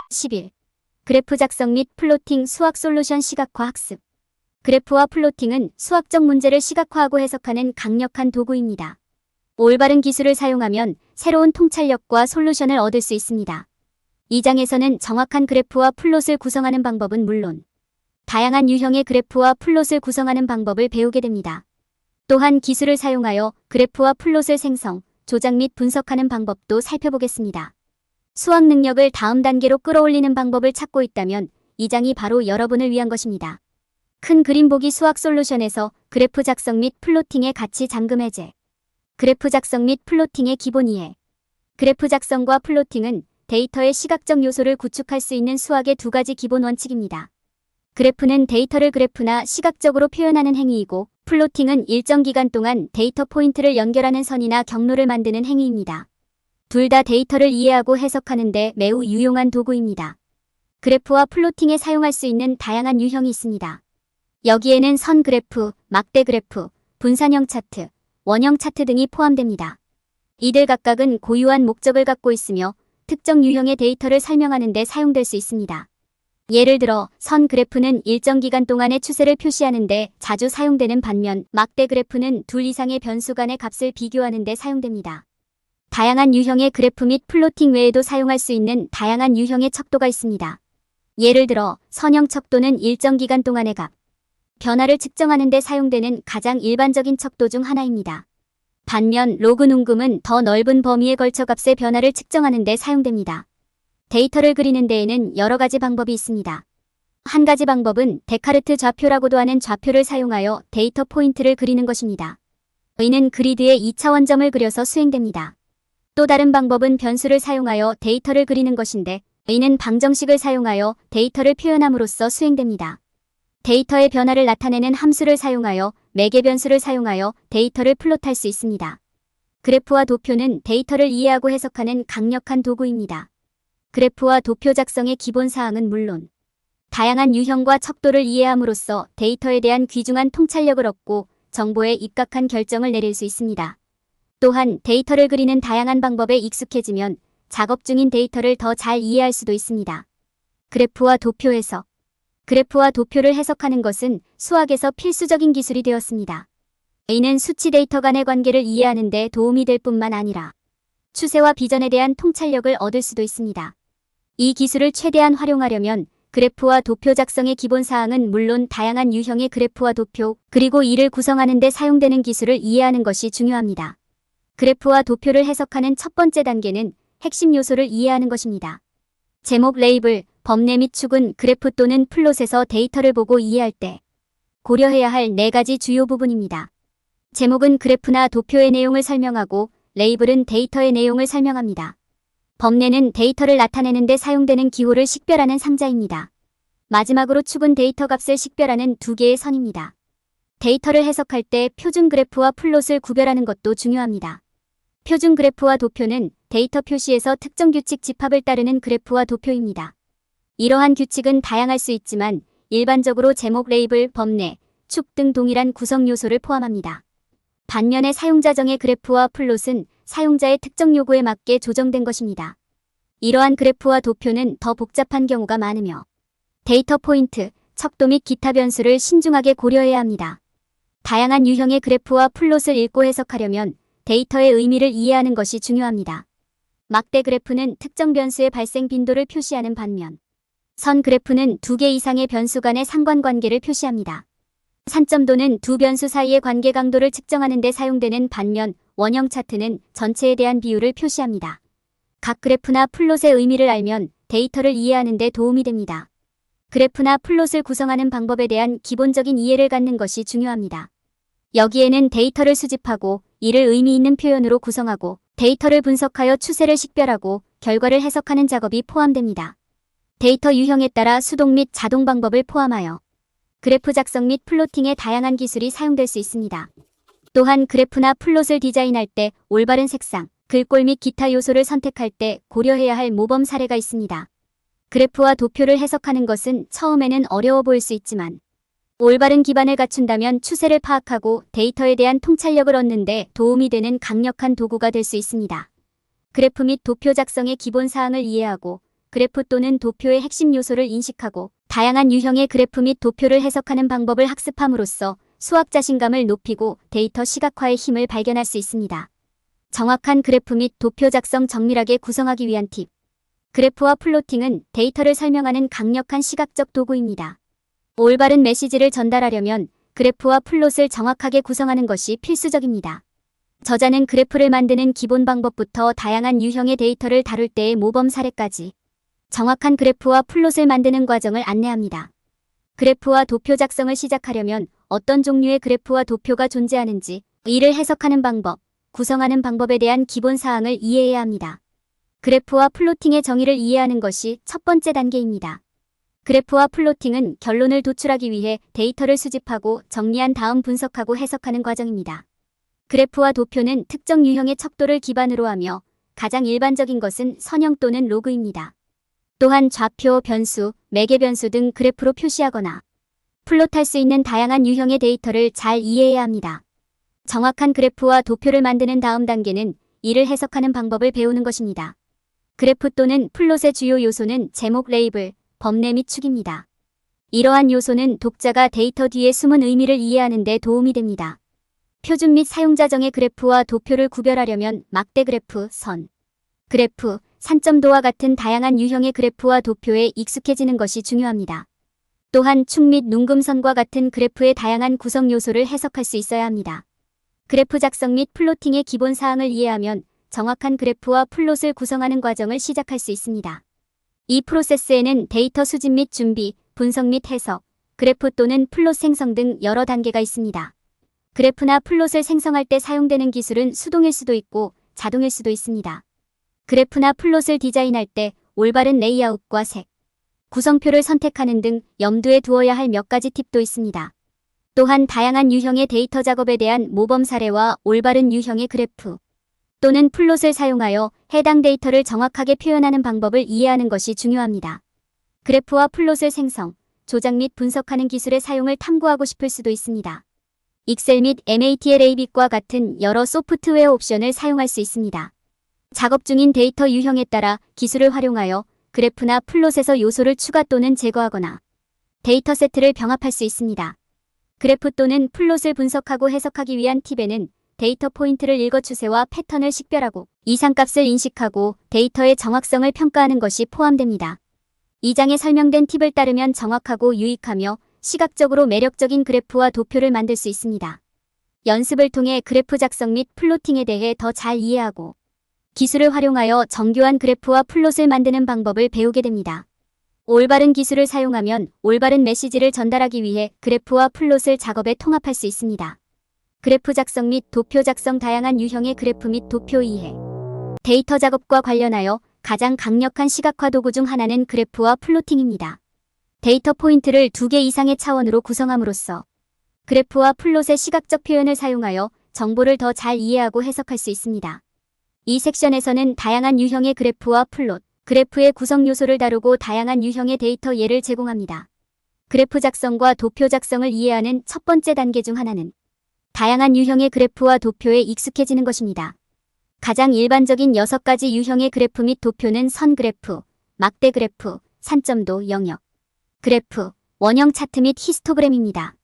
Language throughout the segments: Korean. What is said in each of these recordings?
10일. 그래프 작성 및 플로팅 수학 솔루션 시각화 학습. 그래프와 플로팅은 수학적 문제를 시각화하고 해석하는 강력한 도구입니다. 올바른 기술을 사용하면 새로운 통찰력과 솔루션을 얻을 수 있습니다. 이 장에서는 정확한 그래프와 플롯을 구성하는 방법은 물론 다양한 유형의 그래프와 플롯을 구성하는 방법을 배우게 됩니다. 또한 기술을 사용하여 그래프와 플롯을 생성, 조작 및 분석하는 방법도 살펴보겠습니다. 수학 능력을 다음 단계로 끌어올리는 방법을 찾고 있다면 이 장이 바로 여러분을 위한 것입니다. 큰 그림 보기 수학 솔루션에서 그래프 작성 및 플로팅의 가치 잠금 해제. 그래프 작성 및 플로팅의 기본 이해. 그래프 작성과 플로팅은 데이터의 시각적 요소를 구축할 수 있는 수학의 두 가지 기본 원칙입니다. 그래프는 데이터를 그래프나 시각적으로 표현하는 행위이고, 플로팅은 일정 기간 동안 데이터 포인트를 연결하는 선이나 경로를 만드는 행위입니다. 둘 다 데이터를 이해하고 해석하는 데 매우 유용한 도구입니다. 그래프와 플로팅에 사용할 수 있는 다양한 유형이 있습니다. 여기에는 선 그래프, 막대 그래프, 분산형 차트, 원형 차트 등이 포함됩니다. 이들 각각은 고유한 목적을 갖고 있으며 특정 유형의 데이터를 설명하는 데 사용될 수 있습니다. 예를 들어 선 그래프는 일정 기간 동안의 추세를 표시하는 데 자주 사용되는 반면 막대 그래프는 둘 이상의 변수 간의 값을 비교하는 데 사용됩니다. 다양한 유형의 그래프 및 플로팅 외에도 사용할 수 있는 다양한 유형의 척도가 있습니다. 예를 들어 선형 척도는 일정 기간 동안의 값, 변화를 측정하는 데 사용되는 가장 일반적인 척도 중 하나입니다. 반면 로그 눔금은 더 넓은 범위에 걸쳐 값의 변화를 측정하는 데 사용됩니다. 데이터를 그리는 데에는 여러 가지 방법이 있습니다. 한 가지 방법은 데카르트 좌표라고도 하는 좌표를 사용하여 데이터 포인트를 그리는 것입니다. 이는 그리드에 2차원점을 그려서 수행됩니다. 또 다른 방법은 변수를 사용하여 데이터를 그리는 것인데 이는 방정식을 사용하여 데이터를 표현함으로써 수행됩니다. 데이터의 변화를 나타내는 함수를 사용하여 매개 변수를 사용하여 데이터를 플롯할 수 있습니다. 그래프와 도표는 데이터를 이해하고 해석하는 강력한 도구입니다. 그래프와 도표 작성의 기본 사항은 물론 다양한 유형과 척도를 이해함으로써 데이터에 대한 귀중한 통찰력을 얻고 정보에 입각한 결정을 내릴 수 있습니다. 또한 데이터를 그리는 다양한 방법에 익숙해지면 작업 중인 데이터를 더 잘 이해할 수도 있습니다. 그래프와 도표 해석. 그래프와 도표를 해석하는 것은 수학에서 필수적인 기술이 되었습니다. 이는 수치 데이터 간의 관계를 이해하는 데 도움이 될 뿐만 아니라 추세와 비전에 대한 통찰력을 얻을 수도 있습니다. 이 기술을 최대한 활용하려면 그래프와 도표 작성의 기본 사항은 물론 다양한 유형의 그래프와 도표, 그리고 이를 구성하는 데 사용되는 기술을 이해하는 것이 중요합니다. 그래프와 도표를 해석하는 첫 번째 단계는 핵심 요소를 이해하는 것입니다. 제목, 레이블, 범례 및 축은 그래프 또는 플롯에서 데이터를 보고 이해할 때 고려해야 할 4가지 주요 부분입니다. 제목은 그래프나 도표의 내용을 설명하고 레이블은 데이터의 내용을 설명합니다. 범례는 데이터를 나타내는 데 사용되는 기호를 식별하는 상자입니다. 마지막으로 축은 데이터 값을 식별하는 2개의 선입니다. 데이터를 해석할 때 표준 그래프와 플롯을 구별하는 것도 중요합니다. 표준 그래프와 도표는 데이터 표시에서 특정 규칙 집합을 따르는 그래프와 도표입니다. 이러한 규칙은 다양할 수 있지만 일반적으로 제목, 레이블, 범례, 축 등 동일한 구성 요소를 포함합니다. 반면에 사용자정의 그래프와 플롯은 사용자의 특정 요구에 맞게 조정된 것입니다. 이러한 그래프와 도표는 더 복잡한 경우가 많으며 데이터 포인트, 척도 및 기타 변수를 신중하게 고려해야 합니다. 다양한 유형의 그래프와 플롯을 읽고 해석하려면 데이터의 의미를 이해하는 것이 중요합니다. 막대 그래프는 특정 변수의 발생 빈도를 표시하는 반면 선 그래프는 2개 이상의 변수 간의 상관관계를 표시합니다. 산점도는 두 변수 사이의 관계 강도를 측정하는 데 사용되는 반면 원형 차트는 전체에 대한 비율을 표시합니다. 각 그래프나 플롯의 의미를 알면 데이터를 이해하는 데 도움이 됩니다. 그래프나 플롯을 구성하는 방법에 대한 기본적인 이해를 갖는 것이 중요합니다. 여기에는 데이터를 수집하고 이를 의미 있는 표현으로 구성하고 데이터를 분석하여 추세를 식별하고 결과를 해석하는 작업이 포함됩니다. 데이터 유형에 따라 수동 및 자동 방법을 포함하여 그래프 작성 및 플로팅의 다양한 기술이 사용될 수 있습니다. 또한 그래프나 플롯을 디자인할 때 올바른 색상, 글꼴 및 기타 요소를 선택할 때 고려해야 할 모범 사례가 있습니다. 그래프와 도표를 해석하는 것은 처음에는 어려워 보일 수 있지만 올바른 기반을 갖춘다면 추세를 파악하고 데이터에 대한 통찰력을 얻는 데 도움이 되는 강력한 도구가 될 수 있습니다. 그래프 및 도표 작성의 기본 사항을 이해하고 그래프 또는 도표의 핵심 요소를 인식하고 다양한 유형의 그래프 및 도표를 해석하는 방법을 학습함으로써 수학 자신감을 높이고 데이터 시각화의 힘을 발견할 수 있습니다. 정확한 그래프 및 도표 작성 정밀하게 구성하기 위한 팁. 그래프와 플로팅은 데이터를 설명하는 강력한 시각적 도구입니다. 올바른 메시지를 전달하려면 그래프와 플롯을 정확하게 구성하는 것이 필수적입니다. 저자는 그래프를 만드는 기본 방법부터 다양한 유형의 데이터를 다룰 때의 모범 사례까지 정확한 그래프와 플롯을 만드는 과정을 안내합니다. 그래프와 도표 작성을 시작하려면 어떤 종류의 그래프와 도표가 존재하는지, 이를 해석하는 방법, 구성하는 방법에 대한 기본 사항을 이해해야 합니다. 그래프와 플로팅의 정의를 이해하는 것이 첫 번째 단계입니다. 그래프와 플로팅은 결론을 도출하기 위해 데이터를 수집하고 정리한 다음 분석하고 해석하는 과정입니다. 그래프와 도표는 특정 유형의 척도를 기반으로 하며 가장 일반적인 것은 선형 또는 로그입니다. 또한 좌표, 변수, 매개 변수 등 그래프로 표시하거나 플롯할 수 있는 다양한 유형의 데이터를 잘 이해해야 합니다. 정확한 그래프와 도표를 만드는 다음 단계는 이를 해석하는 방법을 배우는 것입니다. 그래프 또는 플롯의 주요 요소는 제목, 레이블, 법례 및 축입니다. 이러한 요소는 독자가 데이터 뒤에 숨은 의미를 이해하는 데 도움이 됩니다. 표준 및 사용자정의 그래프와 도표를 구별하려면 막대 그래프, 선 그래프, 산점도와 같은 다양한 유형의 그래프와 도표에 익숙해지는 것이 중요합니다. 또한 축 및 눈금선과 같은 그래프의 다양한 구성 요소를 해석할 수 있어야 합니다. 그래프 작성 및 플로팅의 기본 사항을 이해하면 정확한 그래프와 플롯을 구성하는 과정을 시작할 수 있습니다. 이 프로세스에는 데이터 수집 및 준비, 분석 및 해석, 그래프 또는 플롯 생성 등 여러 단계가 있습니다. 그래프나 플롯을 생성할 때 사용되는 기술은 수동일 수도 있고 자동일 수도 있습니다. 그래프나 플롯을 디자인할 때 올바른 레이아웃과 색, 구성표를 선택하는 등 염두에 두어야 할 몇 가지 팁도 있습니다. 또한 다양한 유형의 데이터 작업에 대한 모범 사례와 올바른 유형의 그래프 또는 플롯을 사용하여 해당 데이터를 정확하게 표현하는 방법을 이해하는 것이 중요합니다. 그래프와 플롯을 생성, 조작 및 분석하는 기술의 사용을 탐구하고 싶을 수도 있습니다. 익셀 및 MATLAB과 같은 여러 소프트웨어 옵션을 사용할 수 있습니다. 작업 중인 데이터 유형에 따라 기술을 활용하여 그래프나 플롯에서 요소를 추가 또는 제거하거나 데이터 세트를 병합할 수 있습니다. 그래프 또는 플롯을 분석하고 해석하기 위한 팁에는 데이터 포인트를 읽어 추세와 패턴을 식별하고 이상값을 인식하고 데이터의 정확성을 평가하는 것이 포함됩니다. 이 장에 설명된 팁을 따르면 정확하고 유익하며 시각적으로 매력적인 그래프와 도표를 만들 수 있습니다. 연습을 통해 그래프 작성 및 플로팅에 대해 더 잘 이해하고 기술을 활용하여 정교한 그래프와 플롯을 만드는 방법을 배우게 됩니다. 올바른 기술을 사용하면 올바른 메시지를 전달하기 위해 그래프와 플롯을 작업에 통합할 수 있습니다. 그래프 작성 및 도표 작성 다양한 유형의 그래프 및 도표 이해. 데이터 작업과 관련하여 가장 강력한 시각화 도구 중 하나는 그래프와 플로팅입니다. 데이터 포인트를 2개 이상의 차원으로 구성함으로써 그래프와 플롯의 시각적 표현을 사용하여 정보를 더 잘 이해하고 해석할 수 있습니다. 이 섹션에서는 다양한 유형의 그래프와 플롯, 그래프의 구성 요소를 다루고 다양한 유형의 데이터 예를 제공합니다. 그래프 작성과 도표 작성을 이해하는 첫 번째 단계 중 하나는 다양한 유형의 그래프와 도표에 익숙해지는 것입니다. 가장 일반적인 6가지 유형의 그래프 및 도표는 선 그래프, 막대 그래프, 산점도, 영역 그래프, 원형 차트 및 히스토그램입니다.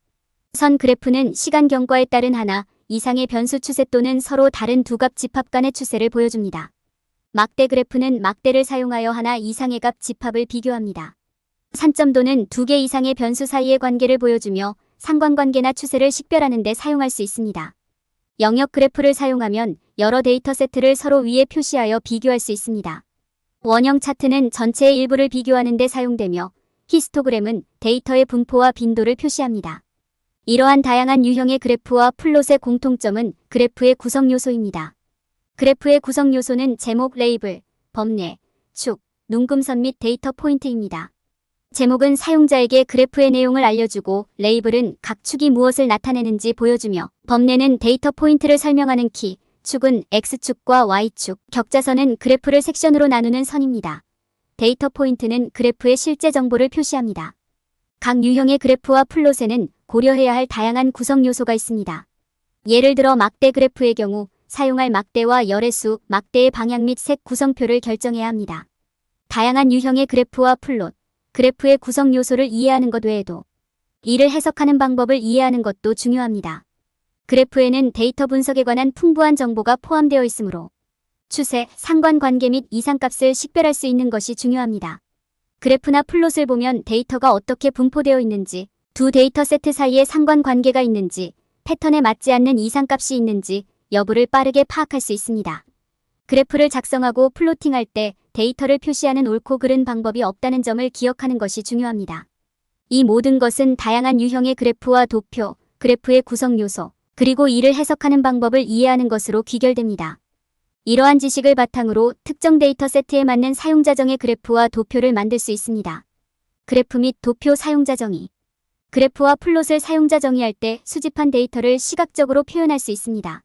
선 그래프는 시간 경과에 따른 하나 이상의 변수 추세 또는 서로 다른 두 값 집합 간의 추세를 보여줍니다. 막대 그래프는 막대를 사용하여 하나 이상의 값 집합을 비교합니다. 산점도는 2개 이상의 변수 사이의 관계를 보여주며 상관관계나 추세를 식별하는 데 사용할 수 있습니다. 영역 그래프를 사용하면 여러 데이터 세트를 서로 위에 표시하여 비교할 수 있습니다. 원형 차트는 전체의 일부를 비교하는 데 사용되며 히스토그램은 데이터의 분포와 빈도를 표시합니다. 이러한 다양한 유형의 그래프와 플롯의 공통점은 그래프의 구성 요소입니다. 그래프의 구성 요소는 제목, 레이블, 법례, 축, 눈금선 및 데이터 포인트입니다. 제목은 사용자에게 그래프의 내용을 알려주고 레이블은 각 축이 무엇을 나타내는지 보여주며 법례는 데이터 포인트를 설명하는 키, 축은 X축과 Y축, 격자선은 그래프를 섹션으로 나누는 선입니다. 데이터 포인트는 그래프의 실제 정보를 표시합니다. 각 유형의 그래프와 플롯에는 고려해야 할 다양한 구성 요소가 있습니다. 예를 들어 막대 그래프의 경우 사용할 막대와 열의 수, 막대의 방향 및 색 구성표를 결정해야 합니다. 다양한 유형의 그래프와 플롯, 그래프의 구성 요소를 이해하는 것 외에도 이를 해석하는 방법을 이해하는 것도 중요합니다. 그래프에는 데이터 분석에 관한 풍부한 정보가 포함되어 있으므로 추세, 상관관계 및 이상값을 식별할 수 있는 것이 중요합니다. 그래프나 플롯을 보면 데이터가 어떻게 분포되어 있는지, 두 데이터 세트 사이에 상관관계가 있는지, 패턴에 맞지 않는 이상값이 있는지 여부를 빠르게 파악할 수 있습니다. 그래프를 작성하고 플로팅할 때 데이터를 표시하는 옳고 그른 방법이 없다는 점을 기억하는 것이 중요합니다. 이 모든 것은 다양한 유형의 그래프와 도표, 그래프의 구성 요소, 그리고 이를 해석하는 방법을 이해하는 것으로 귀결됩니다. 이러한 지식을 바탕으로 특정 데이터 세트에 맞는 사용자정의 그래프와 도표를 만들 수 있습니다. 그래프 및 도표 사용자 정의. 그래프와 플롯을 사용자 정의할 때 수집한 데이터를 시각적으로 표현할 수 있습니다.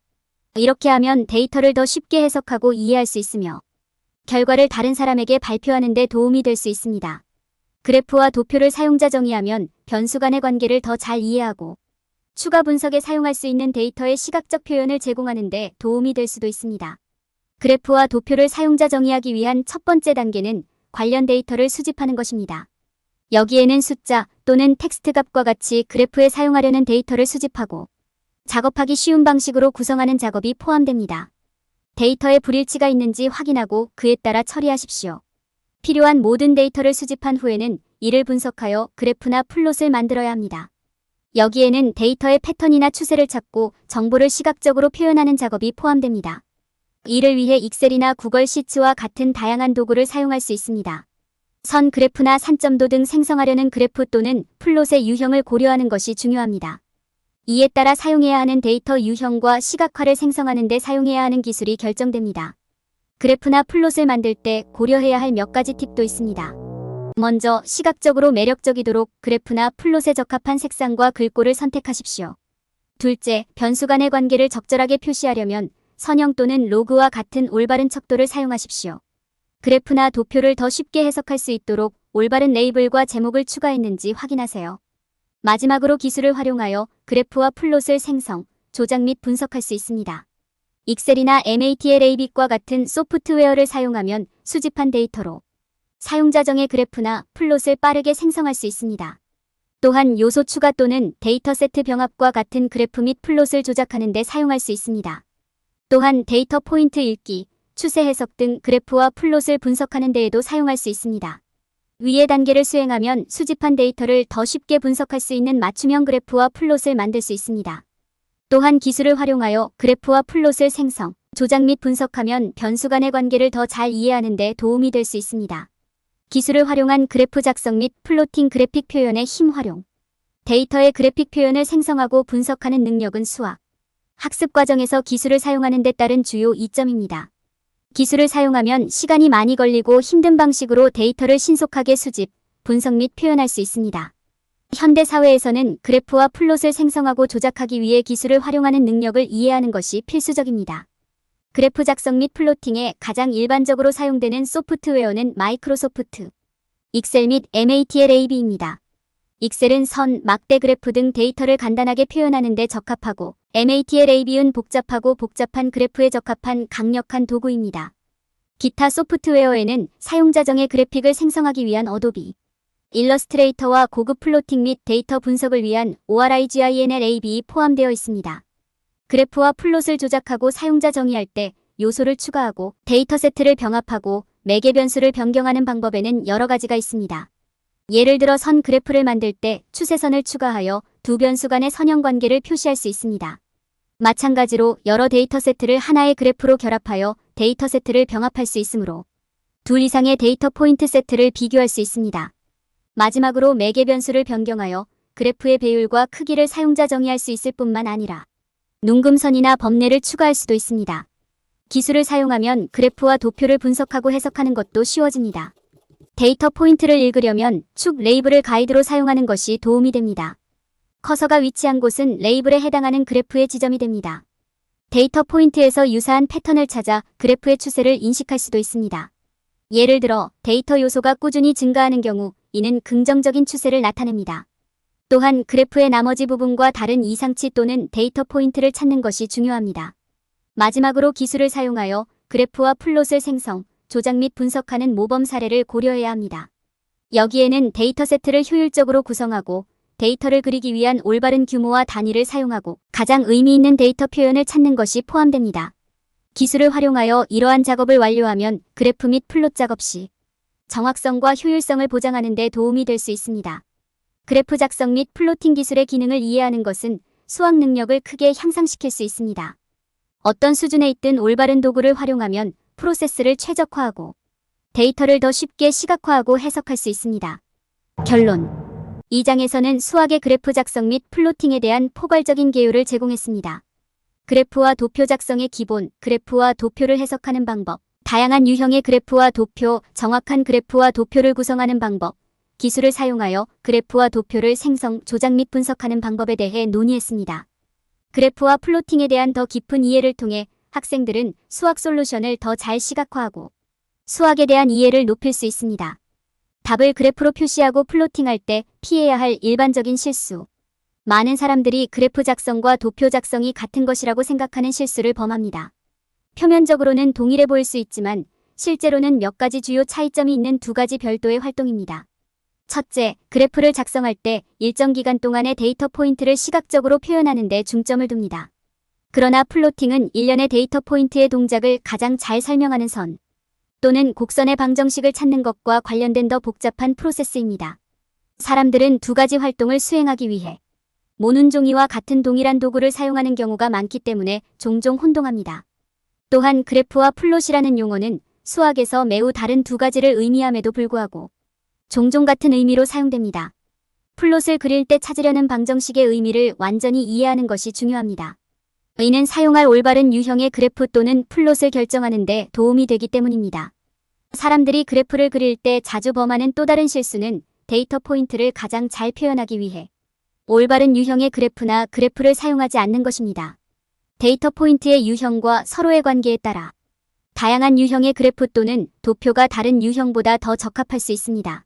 이렇게 하면 데이터를 더 쉽게 해석하고 이해할 수 있으며 결과를 다른 사람에게 발표하는 데 도움이 될 수 있습니다. 그래프와 도표를 사용자 정의하면 변수 간의 관계를 더 잘 이해하고 추가 분석에 사용할 수 있는 데이터의 시각적 표현을 제공하는 데 도움이 될 수도 있습니다. 그래프와 도표를 사용자 정의하기 위한 첫 번째 단계는 관련 데이터를 수집하는 것입니다. 여기에는 숫자 또는 텍스트 값과 같이 그래프에 사용하려는 데이터를 수집하고 작업하기 쉬운 방식으로 구성하는 작업이 포함됩니다. 데이터에 불일치가 있는지 확인하고 그에 따라 처리하십시오. 필요한 모든 데이터를 수집한 후에는 이를 분석하여 그래프나 플롯을 만들어야 합니다. 여기에는 데이터의 패턴이나 추세를 찾고 정보를 시각적으로 표현하는 작업이 포함됩니다. 이를 위해 익셀이나 구글 시트와 같은 다양한 도구를 사용할 수 있습니다. 선 그래프나 산점도 등 생성하려는 그래프 또는 플롯의 유형을 고려하는 것이 중요합니다. 이에 따라 사용해야 하는 데이터 유형과 시각화를 생성하는 데 사용해야 하는 기술이 결정됩니다. 그래프나 플롯을 만들 때 고려해야 할 몇 가지 팁도 있습니다. 먼저 시각적으로 매력적이도록 그래프나 플롯에 적합한 색상과 글꼴을 선택하십시오. 둘째, 변수 간의 관계를 적절하게 표시하려면 선형 또는 로그와 같은 올바른 척도를 사용하십시오. 그래프나 도표를 더 쉽게 해석할 수 있도록 올바른 레이블과 제목을 추가했는지 확인하세요. 마지막으로 기술을 활용하여 그래프와 플롯을 생성, 조작 및 분석할 수 있습니다. 익셀이나 MATLAB과 같은 소프트웨어를 사용하면 수집한 데이터로 사용자정의 그래프나 플롯을 빠르게 생성할 수 있습니다. 또한 요소 추가 또는 데이터 세트 병합과 같은 그래프 및 플롯을 조작하는 데 사용할 수 있습니다. 또한 데이터 포인트 읽기, 추세 해석 등 그래프와 플롯을 분석하는 데에도 사용할 수 있습니다. 위의 단계를 수행하면 수집한 데이터를 더 쉽게 분석할 수 있는 맞춤형 그래프와 플롯을 만들 수 있습니다. 또한 기술을 활용하여 그래프와 플롯을 생성, 조작 및 분석하면 변수 간의 관계를 더 잘 이해하는 데 도움이 될 수 있습니다. 기술을 활용한 그래프 작성 및 플로팅 그래픽 표현의 힘 활용. 데이터의 그래픽 표현을 생성하고 분석하는 능력은 수학, 학습 과정에서 기술을 사용하는 데 따른 주요 이점입니다. 기술을 사용하면 시간이 많이 걸리고 힘든 방식으로 데이터를 신속하게 수집, 분석 및 표현할 수 있습니다. 현대 사회에서는 그래프와 플롯을 생성하고 조작하기 위해 기술을 활용하는 능력을 이해하는 것이 필수적입니다. 그래프 작성 및 플로팅에 가장 일반적으로 사용되는 소프트웨어는 마이크로소프트, 익셀 및 MATLAB입니다. 익셀은 선, 막대 그래프 등 데이터를 간단하게 표현하는 데 적합하고 MATLAB은 복잡한 그래프에 적합한 강력한 도구입니다. 기타 소프트웨어에는 사용자정의 그래픽을 생성하기 위한 어도비, 일러스트레이터와 고급 플로팅 및 데이터 분석을 위한 ORIGINLAB이 포함되어 있습니다. 그래프와 플롯을 조작하고 사용자 정의할 때 요소를 추가하고 데이터 세트를 병합하고 매개 변수를 변경하는 방법에는 여러 가지가 있습니다. 예를 들어 선 그래프를 만들 때 추세선을 추가하여 두 변수 간의 선형 관계를 표시할 수 있습니다. 마찬가지로 여러 데이터 세트를 하나의 그래프로 결합하여 데이터 세트를 병합할 수 있으므로 둘 이상의 데이터 포인트 세트를 비교할 수 있습니다. 마지막으로 매개 변수를 변경하여 그래프의 배율과 크기를 사용자 정의할 수 있을 뿐만 아니라 눈금선이나 범례를 추가할 수도 있습니다. 기술을 사용하면 그래프와 도표를 분석하고 해석하는 것도 쉬워집니다. 데이터 포인트를 읽으려면 축 레이블을 가이드로 사용하는 것이 도움이 됩니다. 커서가 위치한 곳은 레이블에 해당하는 그래프의 지점이 됩니다. 데이터 포인트에서 유사한 패턴을 찾아 그래프의 추세를 인식할 수도 있습니다. 예를 들어 데이터 요소가 꾸준히 증가하는 경우 이는 긍정적인 추세를 나타냅니다. 또한 그래프의 나머지 부분과 다른 이상치 또는 데이터 포인트를 찾는 것이 중요합니다. 마지막으로 기술을 사용하여 그래프와 플롯을 생성, 조작 및 분석하는 모범 사례를 고려해야 합니다. 여기에는 데이터 세트를 효율적으로 구성하고 데이터를 그리기 위한 올바른 규모와 단위를 사용하고 가장 의미 있는 데이터 표현을 찾는 것이 포함됩니다. 기술을 활용하여 이러한 작업을 완료하면 그래프 및 플롯 작업 시 정확성과 효율성을 보장하는 데 도움이 될 수 있습니다. 그래프 작성 및 플로팅 기술의 기능을 이해하는 것은 수학 능력을 크게 향상시킬 수 있습니다. 어떤 수준에 있든 올바른 도구를 활용하면 프로세스를 최적화하고 데이터를 더 쉽게 시각화하고 해석할 수 있습니다. 결론. 이 장에서는 수학의 그래프 작성 및 플로팅에 대한 포괄적인 개요를 제공했습니다. 그래프와 도표 작성의 기본, 그래프와 도표를 해석하는 방법, 다양한 유형의 그래프와 도표, 정확한 그래프와 도표를 구성하는 방법, 기술을 사용하여 그래프와 도표를 생성, 조작 및 분석하는 방법에 대해 논의했습니다. 그래프와 플로팅에 대한 더 깊은 이해를 통해 학생들은 수학 솔루션을 더 잘 시각화하고 수학에 대한 이해를 높일 수 있습니다. 답을 그래프로 표시하고 플로팅할 때 피해야 할 일반적인 실수. 많은 사람들이 그래프 작성과 도표 작성이 같은 것이라고 생각하는 실수를 범합니다. 표면적으로는 동일해 보일 수 있지만 실제로는 몇 가지 주요 차이점이 있는 두 가지 별도의 활동입니다. 첫째, 그래프를 작성할 때 일정 기간 동안의 데이터 포인트를 시각적으로 표현하는 데 중점을 둡니다. 그러나 플로팅은 일련의 데이터 포인트의 동작을 가장 잘 설명하는 선 또는 곡선의 방정식을 찾는 것과 관련된 더 복잡한 프로세스입니다. 사람들은 두 가지 활동을 수행하기 위해 모눈 종이와 같은 동일한 도구를 사용하는 경우가 많기 때문에 종종 혼동합니다. 또한 그래프와 플롯이라는 용어는 수학에서 매우 다른 두 가지를 의미함에도 불구하고 종종 같은 의미로 사용됩니다. 플롯을 그릴 때 찾으려는 방정식의 의미를 완전히 이해하는 것이 중요합니다. 이는 사용할 올바른 유형의 그래프 또는 플롯을 결정하는 데 도움이 되기 때문입니다. 사람들이 그래프를 그릴 때 자주 범하는 또 다른 실수는 데이터 포인트를 가장 잘 표현하기 위해 올바른 유형의 그래프나 그래프를 사용하지 않는 것입니다. 데이터 포인트의 유형과 서로의 관계에 따라 다양한 유형의 그래프 또는 도표가 다른 유형보다 더 적합할 수 있습니다.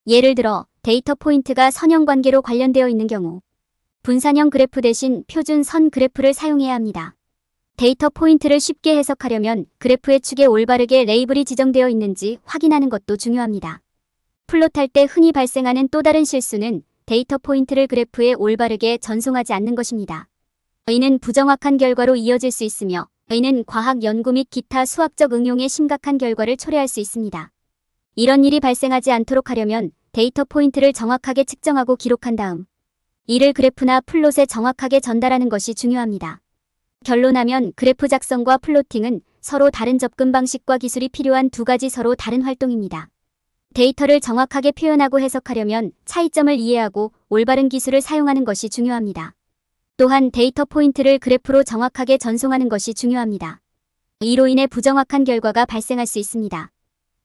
예를 들어 데이터 포인트가 선형 관계로 관련되어 있는 경우 분산형 그래프 대신 표준 선 그래프를 사용해야 합니다. 데이터 포인트를 쉽게 해석하려면 그래프의 축에 올바르게 레이블이 지정되어 있는지 확인하는 것도 중요합니다. 플롯할 때 흔히 발생하는 또 다른 실수는 데이터 포인트를 그래프에 올바르게 전송하지 않는 것입니다. 이는 부정확한 결과로 이어질 수 있으며 이는 과학 연구 및 기타 수학적 응용에 심각한 결과를 초래할 수 있습니다. 이런 일이 발생하지 않도록 하려면 데이터 포인트를 정확하게 측정하고 기록한 다음 이를 그래프나 플롯에 정확하게 전달하는 것이 중요합니다. 결론하면 그래프 작성과 플로팅은 서로 다른 접근 방식과 기술이 필요한 두 가지 서로 다른 활동입니다. 데이터를 정확하게 표현하고 해석하려면 차이점을 이해하고 올바른 기술을 사용하는 것이 중요합니다. 또한 데이터 포인트를 그래프로 정확하게 전송하는 것이 중요합니다. 이로 인해 부정확한 결과가 발생할 수 있습니다.